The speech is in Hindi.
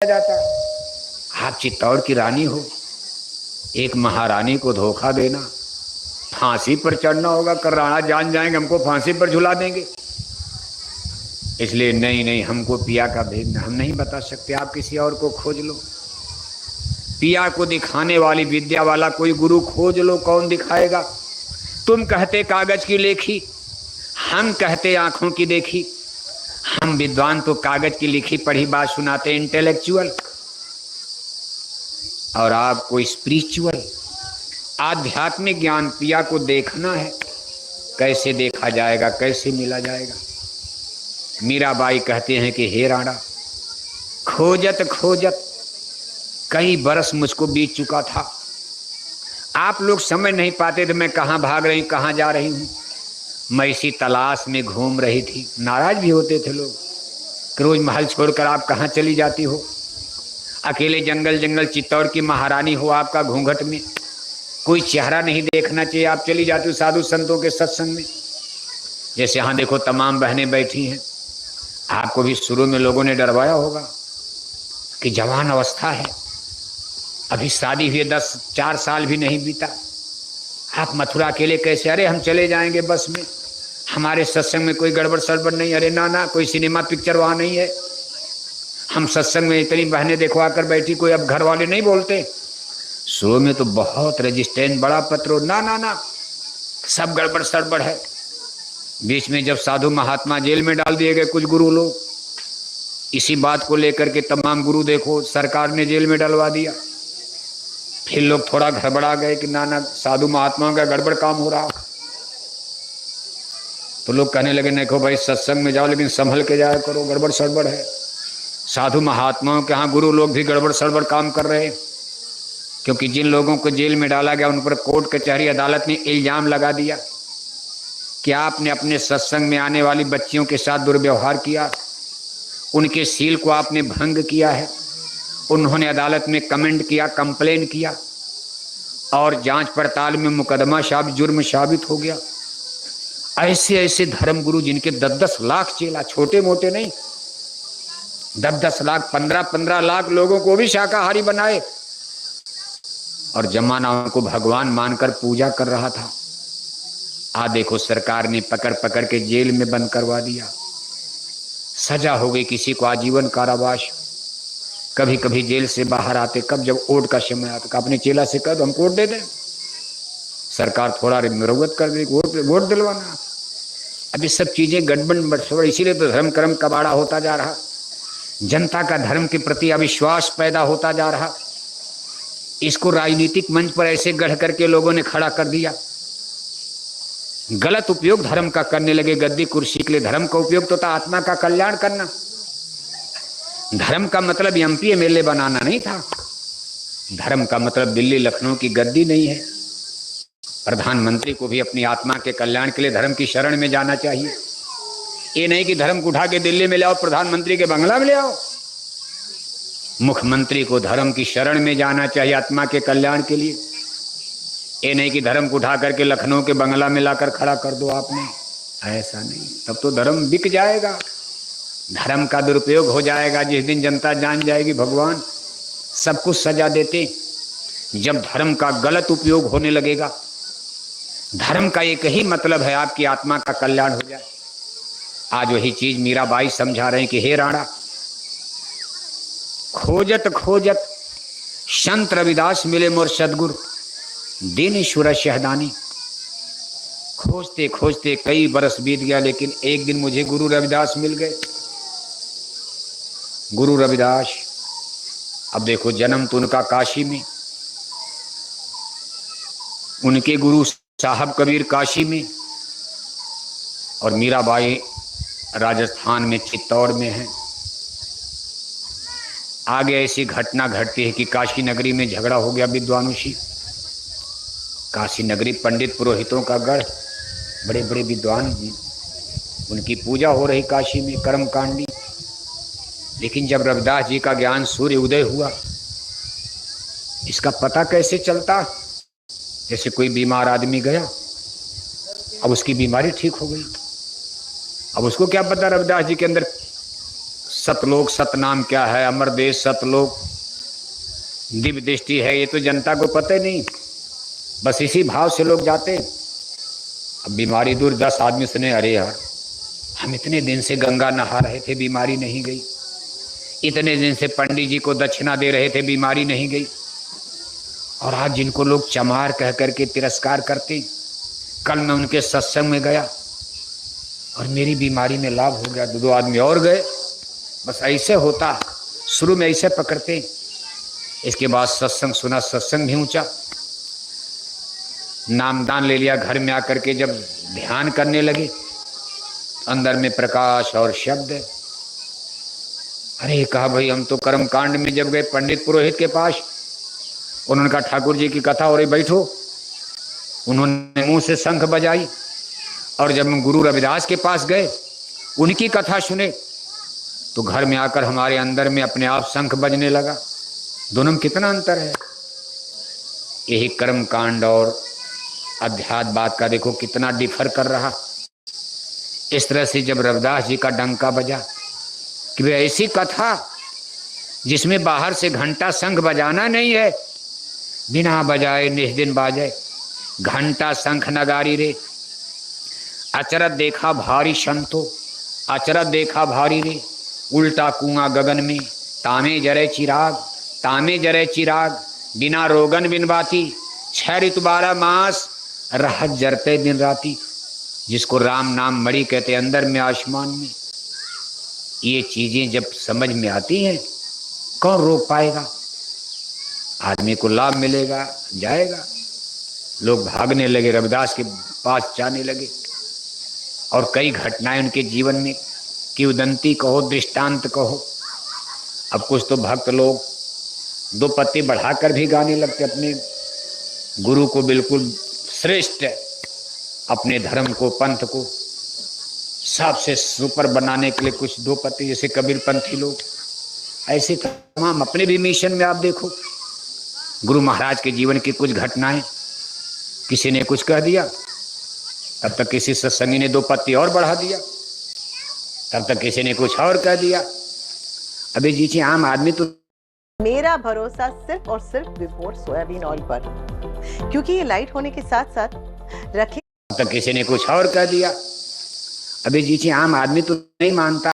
जाता। आप चित्तौड़ की रानी हो, एक महारानी को धोखा देना, फांसी पर चढ़ना होगा, कर राणा जान जाएंगे हमको फांसी पर झुला देंगे। इसलिए नहीं नहीं, हमको पिया का भेद हम नहीं बता सकते, आप किसी और को खोज लो। पिया को दिखाने वाली विद्या वाला कोई गुरु खोज लो, कौन दिखाएगा। तुम कहते कागज की लेखी, हम कहते आंखों की देखी। हम विद्वान तो कागज की लिखी पढ़ी बात सुनाते, इंटेलेक्चुअल, और आपको स्पिरिचुअल आध्यात्मिक ज्ञान पिया को देखना है। कैसे देखा जाएगा, कैसे मिला जाएगा। मीराबाई कहते हैं कि हे राणा, खोजत खोजत कई बरस मुझको बीत चुका था। आप लोग समझ नहीं पाते थे मैं कहाँ भाग रही, कहाँ जा रही हूँ। मैं इसी तलाश में घूम रही थी। नाराज भी होते थे लोग कि रोज महल छोड़कर आप कहाँ चली जाती हो, अकेले जंगल जंगल, चित्तौड़ की महारानी हो, आपका घूंघट में कोई चेहरा नहीं देखना चाहिए, आप चली जाती हो साधु संतों के सत्संग में। जैसे यहाँ देखो तमाम बहनें बैठी हैं, आपको भी शुरू में लोगों ने डरवाया होगा कि जवान अवस्था है, अभी शादी हुई 4 साल भी नहीं बीता, आप मथुरा अकेले कैसे। अरे हम चले जाएंगे बस में, हमारे सत्संग में कोई गड़बड़ सड़बड़ नहीं। अरे ना ना, कोई सिनेमा पिक्चर वहाँ नहीं है। हम सत्संग में इतनी बहनें देखो आकर बैठी, कोई अब घर वाले नहीं बोलते। शुरू में तो बहुत रेजिस्टेंट, बड़ा पत्रो, ना ना ना, सब गड़बड़ सड़बड़ है। बीच में जब साधु महात्मा जेल में डाल दिए गए कुछ गुरु लोग, इसी बात को लेकर के तमाम गुरु देखो सरकार ने जेल में डलवा दिया। फिर लोग थोड़ा घबरा गए कि ना ना, साधु महात्माओं का गड़बड़ काम हो रहा। तो लोग कहने लगे देखो भाई सत्संग में जाओ लेकिन संभल के जाया करो, गड़बड़ सड़बड़ है। साधु महात्माओं के यहाँ गुरु लोग भी गड़बड़ सड़बड़ काम कर रहे हैं, क्योंकि जिन लोगों को जेल में डाला गया उन पर कोर्ट कचहरी अदालत ने इल्जाम लगा दिया कि आपने अपने सत्संग में आने वाली बच्चियों के साथ दुर्व्यवहार किया, उनके सील को आपने भंग किया है। उन्होंने अदालत में कमेंट किया, कंप्लेन किया, और जांच पड़ताल में मुकदमा जुर्म साबित हो गया। ऐसे ऐसे धर्म गुरु जिनके 10-10 लाख चेला, छोटे मोटे नहीं, 10-10 लाख, 15-15 लाख लोगों को भी शाकाहारी बनाए, और जमाना उनको भगवान मानकर पूजा कर रहा था। देखो सरकार ने पकड़ पकड़ के जेल में बंद करवा दिया, सजा हो गई किसी को आजीवन कारावास। कभी कभी जेल से बाहर आते, कब जब वोट का समय आता, अपने चेला से कह दो हम वोट दे दें, सरकार थोड़ा मुरव्वत कर दे, वोट दिलवाना। अब ये सब चीजें गड़बड़, इसीलिए तो धर्म कर्म कबाड़ा होता जा रहा, जनता का धर्म के प्रति अविश्वास पैदा होता जा रहा। इसको राजनीतिक मंच पर ऐसे गढ़ करके लोगों ने खड़ा कर दिया। गलत उपयोग धर्म का करने लगे गद्दी कुर्सी के लिए। धर्म का उपयोग तो था आत्मा का कल्याण करना। धर्म का मतलब एमपी एमएलए बनाना नहीं था। धर्म का मतलब दिल्ली लखनऊ की गद्दी नहीं है। प्रधानमंत्री को भी अपनी आत्मा के कल्याण के लिए धर्म की शरण में जाना चाहिए। ये नहीं कि धर्म को उठा के दिल्ली में ले आओ, प्रधानमंत्री के बंगला में ले आओ। मुख्यमंत्री को धर्म की शरण में जाना चाहिए आत्मा के कल्याण के लिए। ये नहीं कि धर्म को उठा करके लखनऊ के बंगला में लाकर खड़ा कर दो आपने, ऐसा नहीं। तब तो धर्म बिक जाएगा, धर्म का दुरुपयोग हो जाएगा। जिस दिन जनता जान जाएगी भगवान सब कुछ सजा देते। जब धर्म का गलत उपयोग होने लगेगा, धर्म का एक ही मतलब है आपकी आत्मा का कल्याण हो जाए। आज वही चीज मीराबाई समझा रहे हैं कि हे राणा, खोजत खोजत संत रविदास मिले मोर सदगुरु, दीनेश्वर शहदानी। खोजते खोजते कई बरस बीत गया, लेकिन एक दिन मुझे गुरु रविदास मिल गए। गुरु रविदास, अब देखो जन्म तो उनका काशी में, उनके गुरु साहब कबीर काशी में, और मीराबाई राजस्थान में चित्तौड़ में है। आगे ऐसी घटना घटती है कि काशी नगरी में झगड़ा हो गया विद्वानों से। काशी नगरी पंडित पुरोहितों का गढ़, बड़े बड़े विद्वान, उनकी पूजा हो रही काशी में, कर्मकांडी। लेकिन जब रविदास जी का ज्ञान सूर्य उदय हुआ, इसका पता कैसे चलता? जैसे कोई बीमार आदमी गया, अब उसकी बीमारी ठीक हो गई, अब उसको क्या पता रविदास जी के अंदर सतलोक सतनाम क्या है, अमर देश सतलोक, दिव्य दृष्टि है, ये तो जनता को पता ही नहीं। बस इसी भाव से लोग जाते। अब बीमारी दूर, 10 आदमी सुने, अरे यार हम इतने दिन से गंगा नहा रहे थे, बीमारी नहीं गई। इतने दिन से पंडित जी को दक्षिणा दे रहे थे, बीमारी नहीं गई। और आज जिनको लोग चमार कह करके तिरस्कार करते, कल मैं उनके सत्संग में गया और मेरी बीमारी में लाभ हो गया। 2 आदमी और गए। बस ऐसे होता, शुरू में ऐसे पकड़ते, इसके बाद सत्संग सुना, सत्संग भी ऊंचा, नामदान ले लिया। घर में आकर के जब ध्यान करने लगे, अंदर में प्रकाश और शब्द। अरे कहा भाई हम तो कर्म कांड में जब गए पंडित पुरोहित के पास, उन्होंने कहा ठाकुर जी की कथा हो रही, बैठो। उन्होंने मुंह से शंख बजाई। और जब हम गुरु रविदास के पास गए, उनकी कथा सुने, तो घर में आकर हमारे अंदर में अपने आप शंख बजने लगा। दोनों में कितना अंतर है। यही कर्म कांड और अध्यात्म बात का देखो कितना डिफर कर रहा। इस तरह से जब रविदास जी का डंका बजा कि वे ऐसी कथा जिसमें बाहर से घंटा शंख बजाना नहीं है, बिना बजाए निस्दिन बाजे, घंटा शंख नगारी रे, अचरत देखा भारी संतो, अचरत देखा भारी रे, उल्टा कुआं गगन में, तामे जरे चिराग, तामे जरे चिराग, बिना रोगन बिन बाती, 6 ऋतु 12 मास, राहत जरते दिन राती। जिसको राम नाम मणि कहते, अंदर में आसमान में। ये चीजें जब समझ में आती हैं, कौन रोक पाएगा। आदमी को लाभ मिलेगा, जाएगा। लोग भागने लगे, रविदास के पास जाने लगे। और कई घटनाएं उनके जीवन में, किंवदंती कहो, दृष्टांत कहो। अब कुछ तो भक्त लोग 2 पत्ती बढ़ाकर भी गाने लगते, अपने गुरु को बिल्कुल श्रेष्ठ, अपने धर्म को, पंथ को सबसे सुपर बनाने के लिए कुछ 2 पत्ती, जैसे कबीरपंथी लोग। ऐसे तमाम अपने भी मिशन में आप देखो। गुरु महाराज के जीवन की कुछ घटनाएं, किसी ने कुछ कह दिया, तब तक किसी सत्संगी ने 2 पत्ती और बढ़ा दिया, तब तक किसी ने कुछ और कह दिया। अभी जी आम आदमी तो। मेरा भरोसा सिर्फ और सिर्फ विभोर सोयाबीन ऑयल पर, क्योंकि ये लाइट होने के साथ साथ रखे। तब तक किसी ने कुछ और कह दिया। अभी जी आम आदमी तो नहीं मानता।